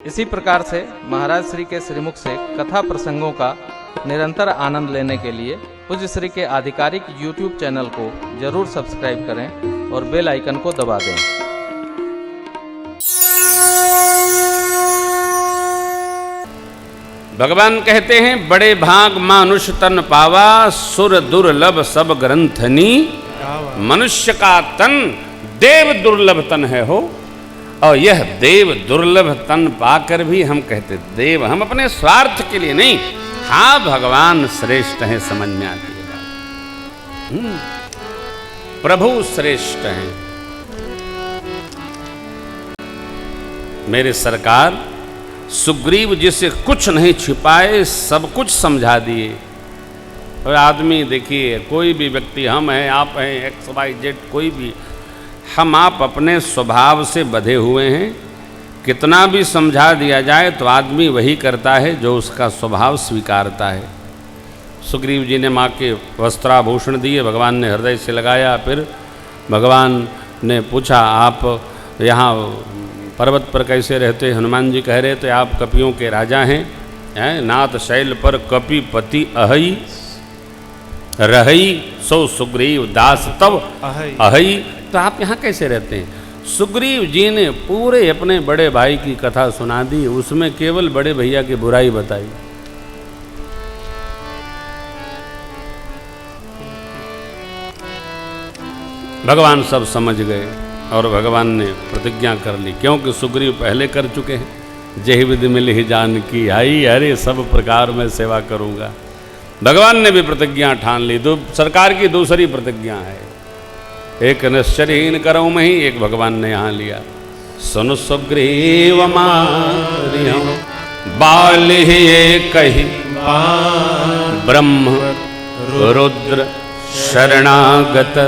इसी प्रकार से महाराज श्री के श्रीमुख से कथा प्रसंगों का निरंतर आनंद लेने के लिए पूज्य श्री के आधिकारिक YouTube चैनल को जरूर सब्सक्राइब करें और बेल आइकन को दबा दें। भगवान कहते हैं, बड़े भाग मानुष तन पावा, सुर दुर्लभ सब ग्रंथनी। मनुष्य का तन देव दुर्लभ तन है हो, और यह देव दुर्लभ तन पाकर भी हम कहते देव, हम अपने स्वार्थ के लिए नहीं, हाँ भगवान श्रेष्ठ है, समझ में आती है बात। प्रभु श्रेष्ठ हैं। मेरे सरकार सुग्रीव जी से कुछ नहीं छिपाए, सब कुछ समझा दिए। और आदमी देखिए, कोई भी व्यक्ति, हम हैं, आप हैं, XYZ, कोई भी, हम आप अपने स्वभाव से बंधे हुए हैं। कितना भी समझा दिया जाए तो आदमी वही करता है जो उसका स्वभाव स्वीकारता है। सुग्रीव जी ने माँ के वस्त्राभूषण दिए, भगवान ने हृदय से लगाया। फिर भगवान ने पूछा, आप यहाँ पर्वत पर कैसे रहते? हनुमान जी कह रहे थे, आप कपियों के राजा हैं, नाथ शैल पर कपिपति अहई रहई, सो सुग्रीव दास तब अहई। तो आप यहाँ कैसे रहते हैं? सुग्रीव जी ने पूरे अपने बड़े भाई की कथा सुना दी, उसमें केवल बड़े भैया की बुराई बताई। भगवान सब समझ गए और भगवान ने प्रतिज्ञा कर ली, क्योंकि सुग्रीव पहले कर चुके हैं। जय विधि मिल ही जान की आई, अरे सब प्रकार मैं सेवा करूंगा। भगवान ने भी प्रतिज्ञा ठान ली। सरकार की दूसरी प्रतिज्ञा है, एक निश्चरहीन करऊं मैं ही, एक भगवान ने यहाँ लिया। सुन सुग्रीव मारियो बाल ही कही, ब्रह्म रुद्र शरणागत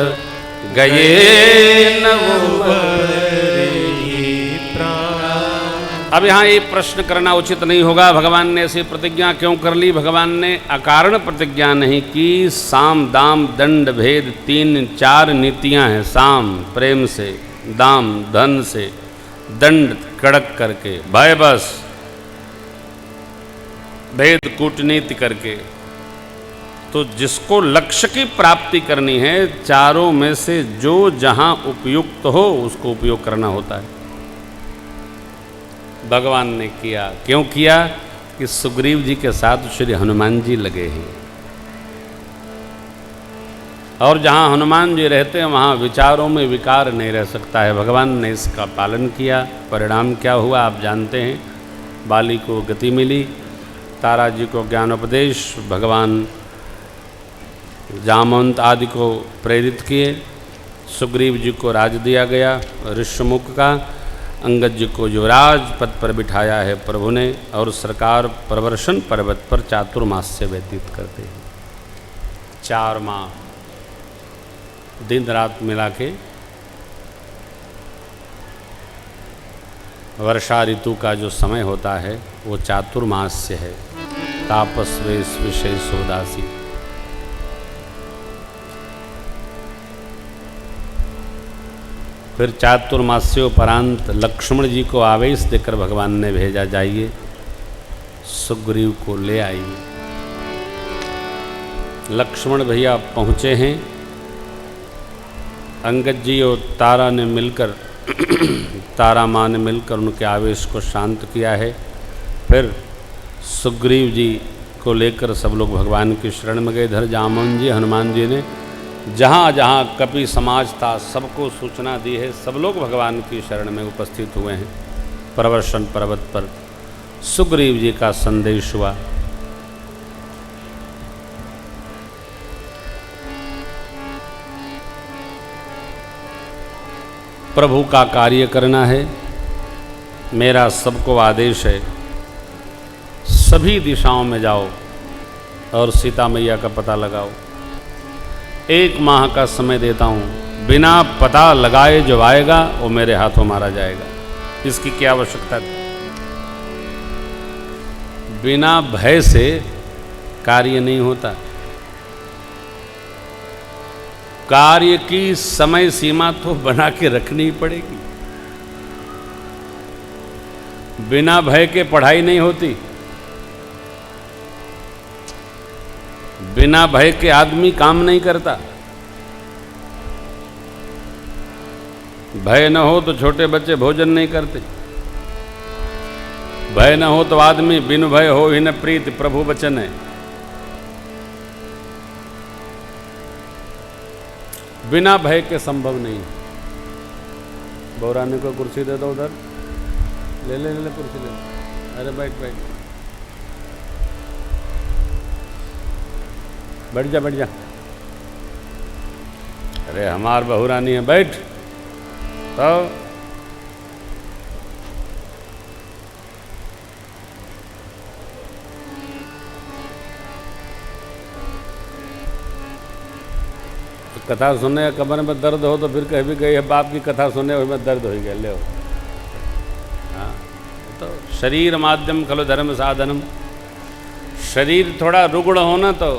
गए न। अब यहाँ ये प्रश्न करना उचित नहीं होगा, भगवान ने ऐसी प्रतिज्ञा क्यों कर ली? भगवान ने अकारण प्रतिज्ञा नहीं की। साम दाम दंड भेद 3-4 नीतियाँ हैं। साम प्रेम से, दाम धन से, दंड कड़क करके, भय बस, भेद कूटनीति करके। तो जिसको लक्ष्य की प्राप्ति करनी है, चारों में से जो जहाँ उपयुक्त हो उसको उपयोग करना होता है। भगवान ने किया। क्यों किया? कि सुग्रीव जी के साथ श्री हनुमान जी लगे हैं, और जहाँ हनुमान जी रहते हैं वहाँ विचारों में विकार नहीं रह सकता है। भगवान ने इसका पालन किया। परिणाम क्या हुआ आप जानते हैं। बाली को गति मिली, तारा जी को ज्ञानोपदेश, भगवान जामवंत आदि को प्रेरित किए, सुग्रीव जी को राज दिया गया ऋष्यमुख का, अंगद जी को युवराज पद पर बिठाया है प्रभु ने, और सरकार प्रवर्षण पर्वत पर चातुर्मास से व्यतीत करते हैं। 4 माह दिन रात मिला के वर्षा ऋतु का जो समय होता है वो चातुर्मास से है। तापस्वेश विशेष उदासी। फिर चातुर्मास्योपरांत लक्ष्मण जी को आवेश देकर भगवान ने भेजा, जाइए सुग्रीव को ले आइए। लक्ष्मण भैया पहुँचे हैं। अंगद जी और तारा ने मिलकर तारा माँ ने मिलकर उनके आवेश को शांत किया है। फिर सुग्रीव जी को लेकर सब लोग भगवान की शरण में गए। इधर जामवन जी, हनुमान जी ने जहाँ जहाँ कपि समाज था सबको सूचना दी है। सब लोग भगवान की शरण में उपस्थित हुए हैं। प्रवर्षण पर्वत पर सुग्रीव जी का संदेश हुआ। प्रभु का कार्य करना है, मेरा सबको आदेश है, सभी दिशाओं में जाओ और सीता मैया का पता लगाओ। 1 माह का समय देता हूँ, बिना पता लगाए जो आएगा वो मेरे हाथों मारा जाएगा। इसकी क्या आवश्यकता थी? बिना भय से कार्य नहीं होता। कार्य की समय सीमा तो बना के रखनी ही पड़ेगी। बिना भय के पढ़ाई नहीं होती, बिना भय के आदमी काम नहीं करता। भय न हो तो छोटे बच्चे भोजन नहीं करते, भय न हो तो आदमी बिनु भय हो ही न प्रीत, प्रभु वचन है। बिना भय के संभव नहीं। बौरानी को कुर्सी दे दो, उधर ले ले ले ले कुर्सी ले। अरे बैठ बैठ बैठ जा बैठ जा। अरे हमार बहुरानी है, बैठ। तो कथा सुनने या कमर में दर्द हो तो फिर कह भी गई है बाप की कथा सुनने में दर्द हो गया, ले हो। हाँ, तो शरीर माध्यम खलो धर्म साधनम। शरीर थोड़ा रुग्ण होना तो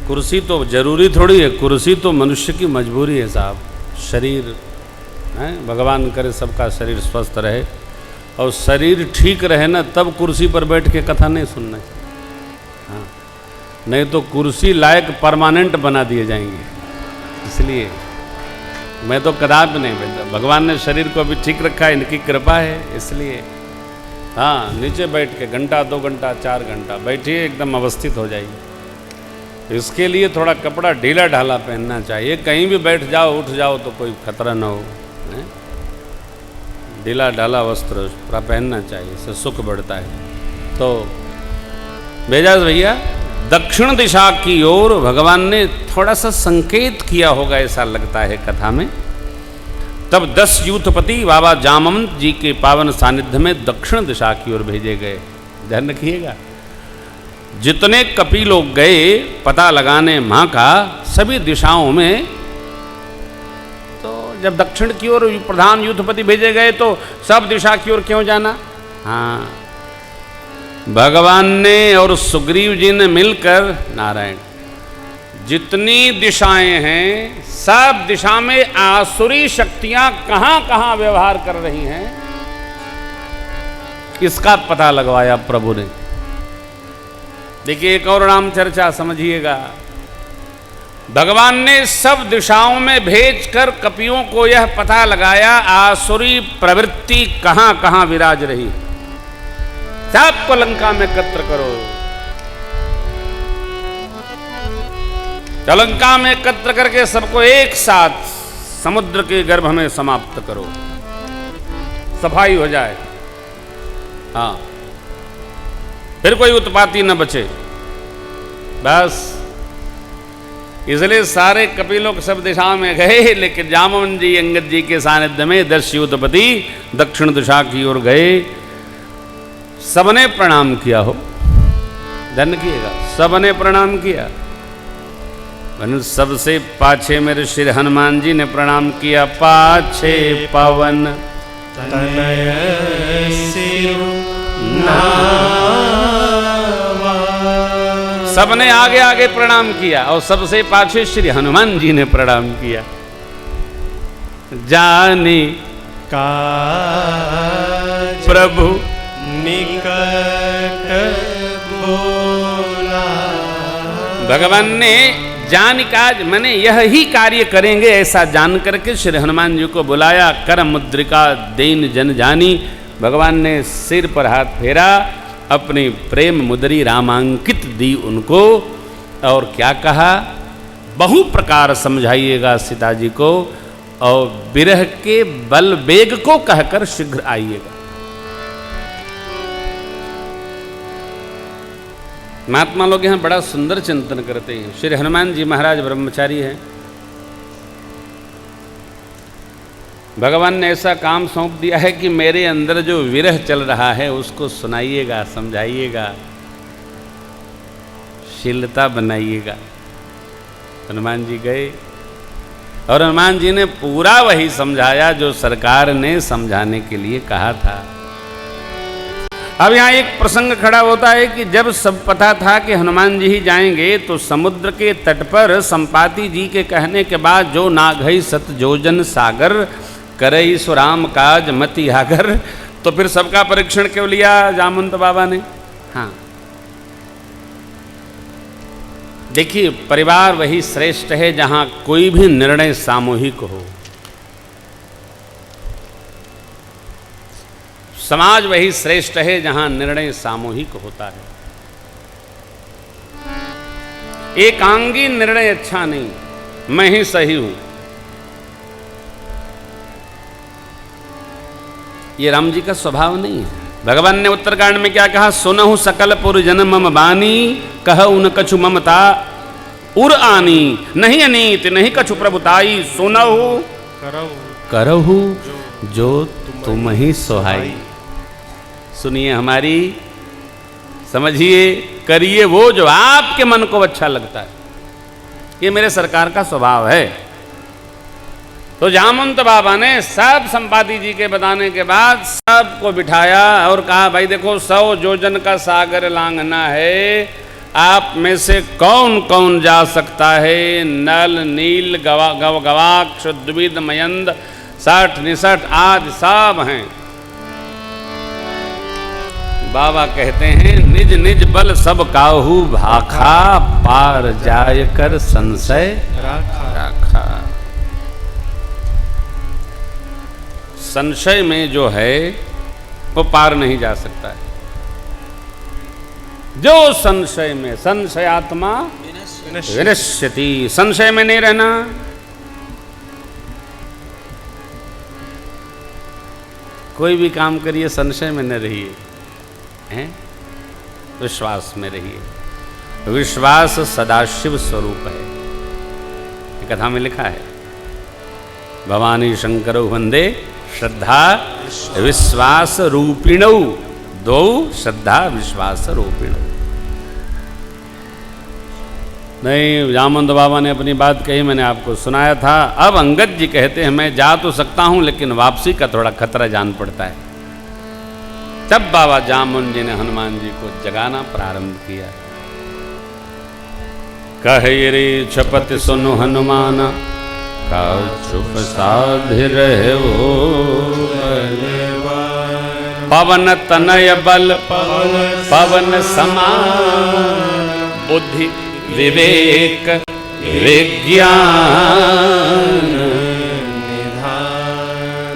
कुर्सी तो जरूरी थोड़ी है, कुर्सी तो मनुष्य की मजबूरी है साहब। शरीर है, भगवान करे सबका शरीर स्वस्थ रहे और शरीर ठीक रहे ना, तब कुर्सी पर बैठ के कथा नहीं सुनना। हाँ, नहीं तो कुर्सी लायक परमानेंट बना दिए जाएंगे। इसलिए मैं तो कदापि नहीं बैठता, भगवान ने शरीर को भी ठीक रखा है, इनकी कृपा है। इसलिए हाँ, नीचे बैठ के घंटा 2 घंटा 4 घंटा बैठिए, एकदम अवस्थित हो जाइए। इसके लिए थोड़ा कपड़ा ढीला ढाला पहनना चाहिए, कहीं भी बैठ जाओ उठ जाओ तो कोई खतरा ना हो। ढीला ढाला वस्त्र पूरा पहनना चाहिए, इससे सुख बढ़ता है। तो बेजाज भैया, दक्षिण दिशा की ओर भगवान ने थोड़ा सा संकेत किया होगा, ऐसा लगता है कथा में। तब 10 यूथपति बाबा जामवंत जी के पावन सानिध्य में दक्षिण दिशा की ओर भेजे गए। ध्यान रखिएगा, जितने कपि लोग गए पता लगाने मां का सभी दिशाओं में, तो जब दक्षिण की ओर प्रधान यूथपति भेजे गए तो सब दिशा की ओर क्यों जाना। हाँ, भगवान ने और सुग्रीव जी ने मिलकर, नारायण, जितनी दिशाएं हैं सब दिशा में आसुरी शक्तियां कहां कहां व्यवहार कर रही हैं, इसका पता लगवाया प्रभु ने। देखिए एक और नाम चर्चा समझिएगा। भगवान ने सब दिशाओं में भेजकर कपियों को यह पता लगाया आसुरी प्रवृत्ति कहां कहां विराज रही। सबको लंका में एकत्र करो, लंका में एकत्र करके सबको एक साथ समुद्र के गर्भ में समाप्त करो, सफाई हो जाए। हाँ, फिर कोई उत्पाती न बचे। बस इसलिए सारे कपि लोग सब दिशा में गए, लेकिन जामवंत जी अंगद जी के सानिध्य में 10 यूथपति दक्षिण दिशा की ओर गए। सबने प्रणाम किया हो, ध्यान रखिएगा, सबने प्रणाम किया। सबसे पाछे मेरे श्री हनुमान जी ने प्रणाम किया। पाछे पवन तनय सिरु सबने आगे आगे प्रणाम किया और सबसे पाछे श्री हनुमान जी ने प्रणाम किया। जाने काज प्रभु निकट बोला। भगवान ने जान काज मैंने यह ही कार्य करेंगे ऐसा जान करके श्री हनुमान जी को बुलाया। कर मुद्रिका देन जन जानी, भगवान ने सिर पर हाथ फेरा, अपनी प्रेम मुद्री रामांकित दी उनको और क्या कहा, बहु प्रकार समझाइएगा सीता जी को और विरह के बल वेग को कहकर शीघ्र आइएगा। महात्मा लोग यहाँ बड़ा सुंदर चिंतन करते हैं। श्री हनुमान जी महाराज ब्रह्मचारी हैं, भगवान ने ऐसा काम सौंप दिया है कि मेरे अंदर जो विरह चल रहा है उसको सुनाइएगा, समझाइएगा, शीलता बनाइएगा। हनुमान जी गए और हनुमान जी ने पूरा वही समझाया जो सरकार ने समझाने के लिए कहा था। अब यहाँ एक प्रसंग खड़ा होता है कि जब सब पता था कि हनुमान जी ही जाएंगे तो समुद्र के तट पर संपाति जी के कहने के बाद जो नाघई सत जोजन सागर करई सुराम काज मति आगर, तो फिर सबका परीक्षण क्यों लिया जामवंत बाबा ने? हाँ, देखिए, परिवार वही श्रेष्ठ है जहां कोई भी निर्णय सामूहिक हो। समाज वही श्रेष्ठ है जहां निर्णय सामूहिक होता है। एकांगी निर्णय अच्छा नहीं, मैं ही सही हूं। ये राम जी का स्वभाव नहीं है। भगवान ने उत्तरकांड में क्या कहा? सुनहु सकल पुरजन मम बानी, कहु न कछु ममता उर आनी, नहीं अनीत नहीं कछु प्रभुताई, सुनहु करहु जो तुम ही सोहाई। सुनिए हमारी, समझिए, करिए वो जो आपके मन को अच्छा लगता है। ये मेरे सरकार का स्वभाव है। तो जामवंत बाबा ने सब संपादी जी के बताने के बाद सबको बिठाया और कहा, भाई देखो, 100 योजन का सागर लांघना है, आप में से कौन कौन जा सकता है? नल, नील, गवाक्ष, द्विविद, मयंद, सठ, निसठ आदि सब हैं। बाबा कहते हैं, निज निज बल सब काहू भाखा, पार जाय कर संशय राखा। संशय में जो है वो पार नहीं जा सकता है। जो संशय में, संशयात्मा विनश्यति, संशय में नहीं रहना। कोई भी काम करिए, संशय में न रहिए, हैं? विश्वास में रहिए। विश्वास सदाशिव स्वरूप है। कथा में लिखा है, भवानी शंकरौ वंदे श्रद्धा विश्वास रूपिणौ, दो श्रद्धा विश्वास रूपिणौ। नहीं, जामवंत बाबा ने अपनी बात कही, मैंने आपको सुनाया था। अब अंगद जी कहते हैं, मैं जा तो सकता हूं लेकिन वापसी का थोड़ा खतरा जान पड़ता है। तब बाबा जामुन जी ने हनुमान जी को जगाना प्रारंभ किया। कहे रे छपति सुनु हनुमान, का चुप साधि रहे हो। पवन तनय बल पवन समान, बुद्धि विवेक विज्ञान निधान।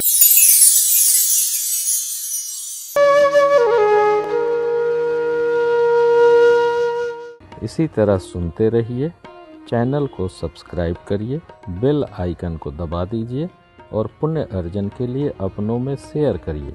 इसी तरह सुनते रहिए। चैनल को सब्सक्राइब करिए, बेल आइकन को दबा दीजिए और पुण्य अर्जन के लिए अपनों में शेयर करिए।